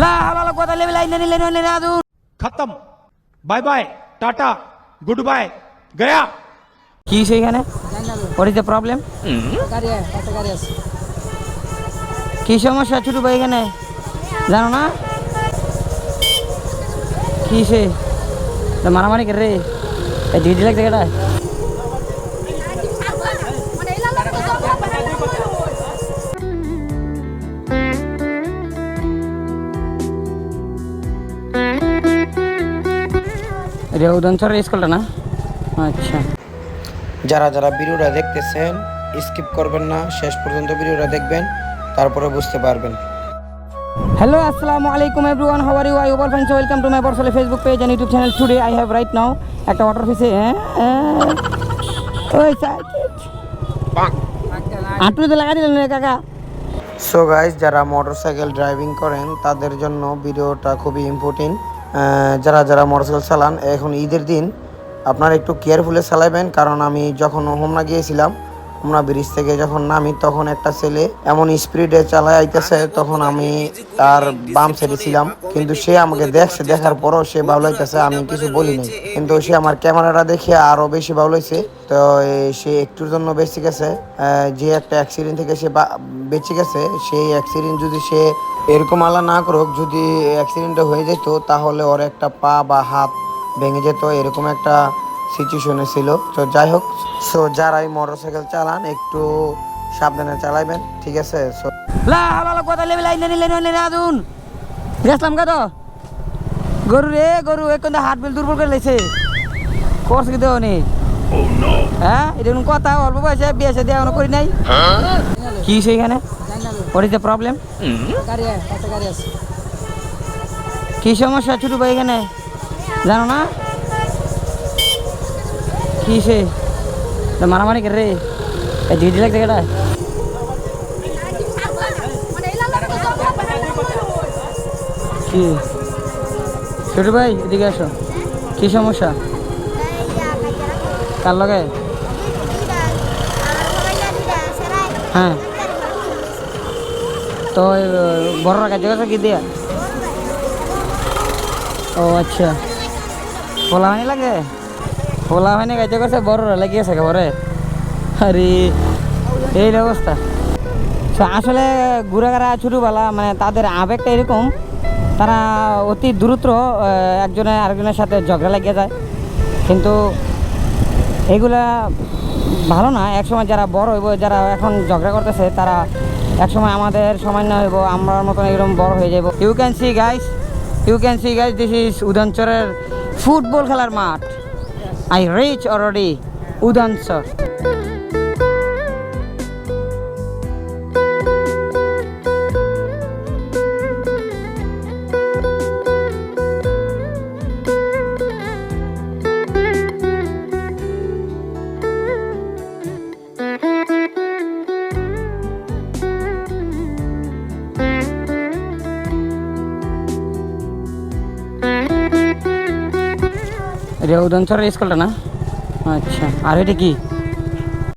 লা হাওলা লা কুওয়াতা ইল্লা বিল্লাহ ইন্না লিল্লাহি ওয়া ইন্না ইলাইহি রাজিউন। खत्म bye bye ta-ta goodbye गया। কি সেখানে হোয়াট ইজ দ্য প্রবলেম? কি সমস্যা ছোট ভাই এখানে জানো না? কি সে মারামারি করে রে এই ডিডি লাগছে এটা এটা উদয়নচরের স্কুলটা না? আচ্ছা, যারা যারা ভিডিওটা দেখতেছেন স্কিপ করবেন না, শেষ পর্যন্ত ভিডিওটা দেখবেন, তারপরে বুঝতে পারবেন। Hello, assalamu alaikum everyone. How are you? I hope fine. So welcome to my personal Facebook page and YouTube channel. Today I have right now একটা ওয়াটার ফিসে ওই আটুতে লাগা দিলেন রে কাকা। সো গাইস, যারা মোটরসাইকেল ড্রাইভিং করেন তাদের জন্য ভিডিওটা খুবই ইম্পর্টেন্ট। যারা যারা মোটরসাইকেল চালান এখন ঈদের দিন আপনারা একটু কেয়ারফুলে চালাবেন, কারণ আমি যখন হোমনা গিয়েছিলাম, হোমনা ব্রিজ থেকে যখন নামি তখন একটা ছেলে এমন স্পিডে চালায় আইতেছে, তখন আমি তার বাম সাইডে ছিলাম, কিন্তু সে আমাকে দেখছে, দেখার পরও সে বাউলাইতেছে, আমি কিছু বলি নাই, কিন্তু সে আমার ক্যামেরাটা দেখে আরো বেশি বাউলাইছে। তো সে একটুর জন্য বেঁচে গেছে, যে একটা অ্যাক্সিডেন্ট থেকে সে বেঁচে গেছে, সেই অ্যাক্সিডেন্ট যদি সে এরকম আল্লাহ না করুক, যদি অ্যাক্সিডেন্টটা হয়ে যেত তাহলে ওর একটা পা বা হাত ভেঙে যেত, এরকম একটা সিচুয়েশনে ছিল। তো যাই হোক, সো যারাই মোটরসাইকেল চালান একটু সাবধানে চালাবেন, ঠিক আছে? সো লা হাওলা লা কুওয়াতা ইল্লা বিল্লাহ ইন্না লিল্লাহি ওয়া ইন্না ইলাইহি রাজিউন। গেছলাম কত গরু রে গরু এখন হাত বিল দুর্বল করে লাইছে কোর্স কি দেওনি? হ্যাঁ, এটা কোন কথা? অল্প বয়সে বিয়ে শাদী এখনো করি নাই। কি সেখানে হোয়াট ইজ দ্য প্রবলেম? কি সমস্যা ছোট ভাই এখানে জানো না? কি সে মারামারি করে রে এই ডিডি লাগছে এটা কি? ছোট ভাই এদিকে আসো। কি সমস্যা? কার লগে? হ্যাঁ, তো বড়রা কাজে গেছে কি দিয়া? ও আচ্ছা, খোলা হয়নি লাগে, খোলা হয়নি কাজে করছে, বড়রা লেগেছে ঘরে। আরে এই অবস্থা। আসলে ঘুরাঘারা ছোটোবেলা মানে তাদের আবেগটা এরকম, তারা অতি দ্রুত একজনের আরেকজনের সাথে ঝগড়া লাগিয়ে যায়, কিন্তু এগুলা ভালো না। একসময় যারা বড় হইব, যারা এখন ঝগড়া করতেছে, তারা একসময় আমাদের সামান্য হইব, আমার মতন এরকম বড় হয়ে যাব। You can see guys this is উদয়নচরের ফুটবল খেলার মাঠ। I reach already Udayanchar. এটা উদয়নচরের স্কুলটা না? আচ্ছা, আর এটা কি?